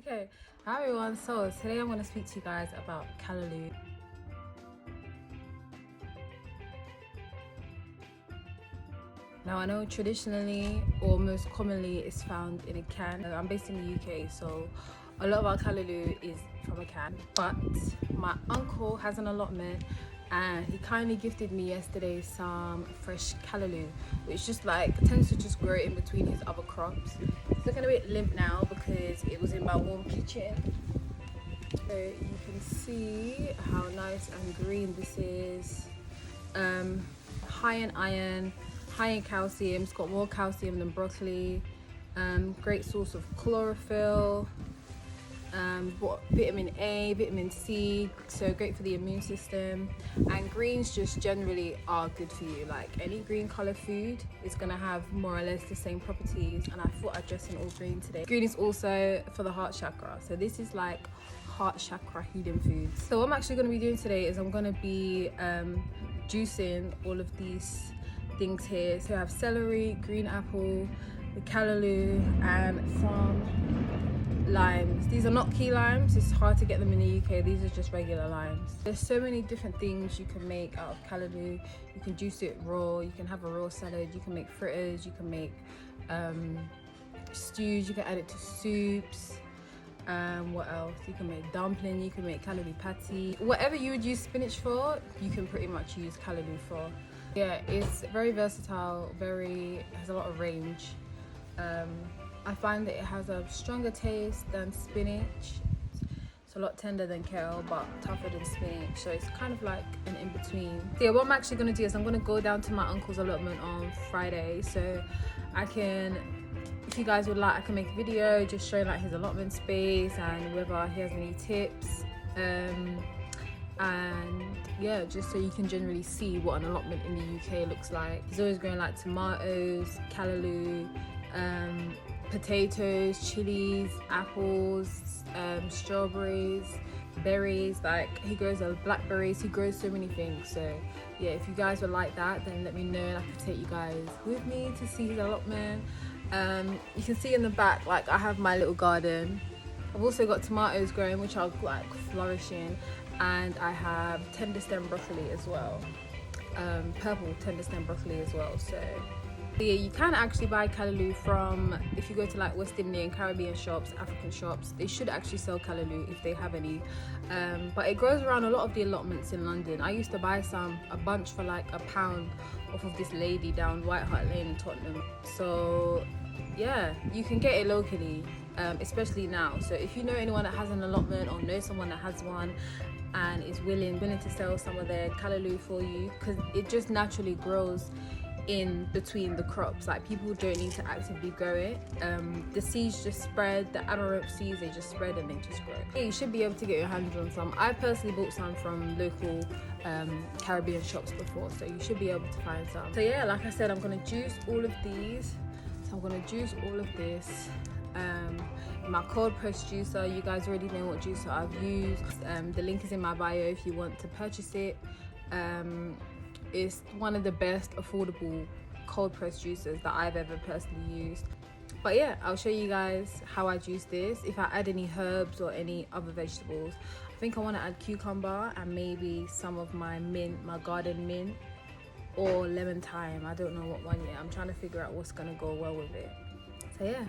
Okay, hi everyone. So today I'm going to speak to you guys about Callaloo. Now I know traditionally or most commonly it's found in a can. I'm based in the UK, so a lot of our Callaloo is from a can. But my uncle has an allotment and he kindly gifted me yesterday some fresh Callaloo, which just like tends to just grow in between his other crops. It's looking a bit limp now because it was in my warm kitchen. So you can see how nice and green this is. High in iron, high in calcium. It's got more calcium than broccoli. Great source of chlorophyll. Vitamin A, vitamin C, so great for the immune system. And greens just generally are good for you. Like any green color food is gonna have more or less the same properties, and I thought I'd dress in all green today. Green is also for the heart chakra, so this is like heart chakra healing foods. So what I'm actually going to be doing today is I'm going to be juicing all of these things here. So I have celery, green apple, the callaloo, and some limes. These are not key limes, it's hard to get them in the UK. These are just regular limes. There's so many different things you can make out of callaloo. You can juice it raw, you can have a raw salad, you can make fritters, you can make stews, you can add it to soups. What else? You can make dumpling, you can make callaloo patty. Whatever you would use spinach for, you can pretty much use callaloo for. Yeah, it's very versatile, has a lot of range. I find that it has a stronger taste than spinach. It's a lot tender than kale, but tougher than spinach. So it's kind of like an in-between. So yeah, what I'm actually gonna do is I'm gonna go down to my uncle's allotment on Friday, so I can, if you guys would like, I can make a video just showing like his allotment space and whether he has any tips. And yeah, just so you can generally see what an allotment in the UK looks like. He's always growing like tomatoes, callaloo, potatoes, chilies, apples, strawberries, berries. Like he grows blackberries, he grows so many things. So yeah, if you guys would like that, then let me know and I can take you guys with me to see his allotment. You can see in the back, like I have my little garden. I've also got tomatoes growing, which are like flourishing, and I have tender stem broccoli as well, purple tender stem broccoli as well. So yeah, you can actually buy callaloo from, if you go to like West Indian, Caribbean shops, African shops, they should actually sell callaloo if they have any. But it grows around a lot of the allotments in London. I used to buy a bunch for like £1 off of this lady down White Hart Lane in Tottenham. So yeah, you can get it locally, especially now. So if you know anyone that has an allotment or know someone that has one and is willing to sell some of their callaloo for you, because it just naturally grows in between the crops. Like people don't need to actively grow it. The seeds just spread, the amaranth seeds, they just spread and they just grow. Yeah, you should be able to get your hands on some. I personally bought some from local Caribbean shops before, so you should be able to find some. So yeah, like I said, I'm gonna juice all of these. So I'm gonna juice all of this. My cold press juicer, you guys already know what juicer I've used. The link is in my bio if you want to purchase it. It's one of the best affordable cold press juicers that I've ever personally used. But yeah, I'll show you guys how I juice this. If I add any herbs or any other vegetables, I think I want to add cucumber and maybe some of my mint, my garden mint, or lemon thyme. I don't know what one yet. I'm trying to figure out what's gonna go well with it. So yeah,